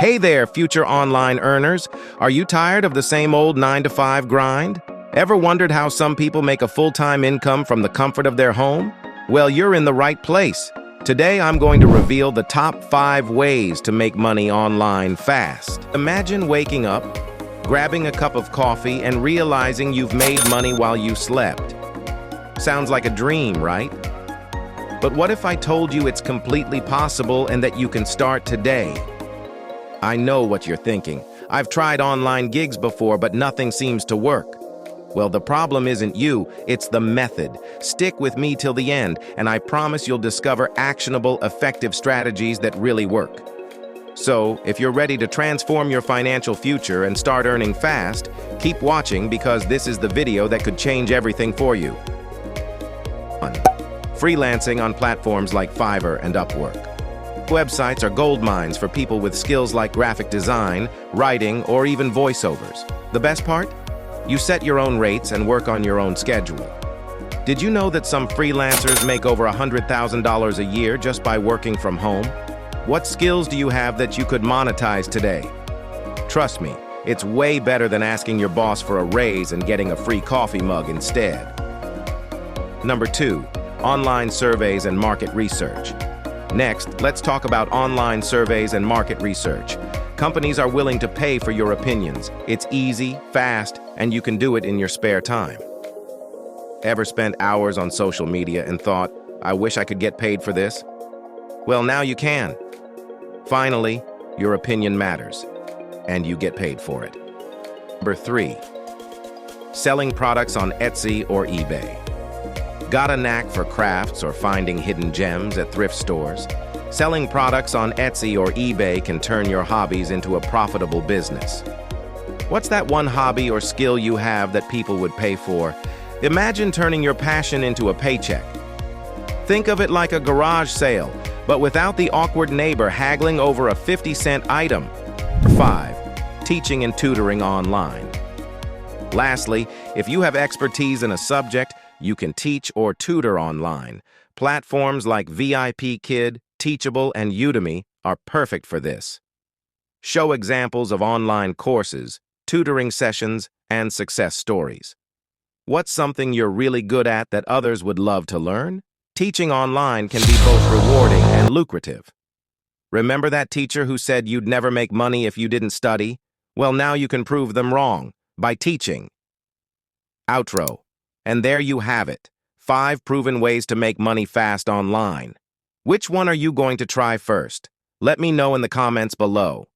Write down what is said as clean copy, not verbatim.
Hey there, future online earners. Are you tired of the same old 9-to-5 grind? Ever wondered how some people make a full-time income from the comfort of their home? Well, you're in the right place. Today, I'm going to reveal the top 5 ways to make money online fast. Imagine waking up, grabbing a cup of coffee, and realizing you've made money while you slept. Sounds like a dream, right? But what if I told you it's completely possible and that you can start today? I know what you're thinking. I've tried online gigs before, but nothing seems to work. Well, the problem isn't you, it's the method. Stick with me till the end, and I promise you'll discover actionable, effective strategies that really work. So, if you're ready to transform your financial future and start earning fast, keep watching because this is the video that could change everything for you. 1. Freelancing on platforms like Fiverr and Upwork. Websites are gold mines for people with skills like graphic design, writing, or even voiceovers. The best part? You set your own rates and work on your own schedule. Did you know that some freelancers make over $100,000 a year just by working from home? What skills do you have that you could monetize today? Trust me, it's way better than asking your boss for a raise and getting a free coffee mug instead. Number 2, online surveys and market research. Next, let's talk about online surveys and market research. Companies are willing to pay for your opinions. It's easy, fast, and you can do it in your spare time. Ever spent hours on social media and thought, I wish I could get paid for this? Well, now you can. Finally, your opinion matters, and you get paid for it. Number 3, selling products on Etsy or eBay. Got a knack for crafts or finding hidden gems at thrift stores? Selling products on Etsy or eBay can turn your hobbies into a profitable business. What's that one hobby or skill you have that people would pay for? Imagine turning your passion into a paycheck. Think of it like a garage sale, but without the awkward neighbor haggling over a 50-cent item. 5. Teaching and tutoring online. Lastly, if you have expertise in a subject, you can teach or tutor online. Platforms like VIPKid, Teachable, and Udemy are perfect for this. Show examples of online courses, tutoring sessions, and success stories. What's something you're really good at that others would love to learn? Teaching online can be both rewarding and lucrative. Remember that teacher who said you'd never make money if you didn't study? Well, now you can prove them wrong by teaching. Outro. And there you have it, 5 proven ways to make money fast online. Which one are you going to try first? Let me know in the comments below.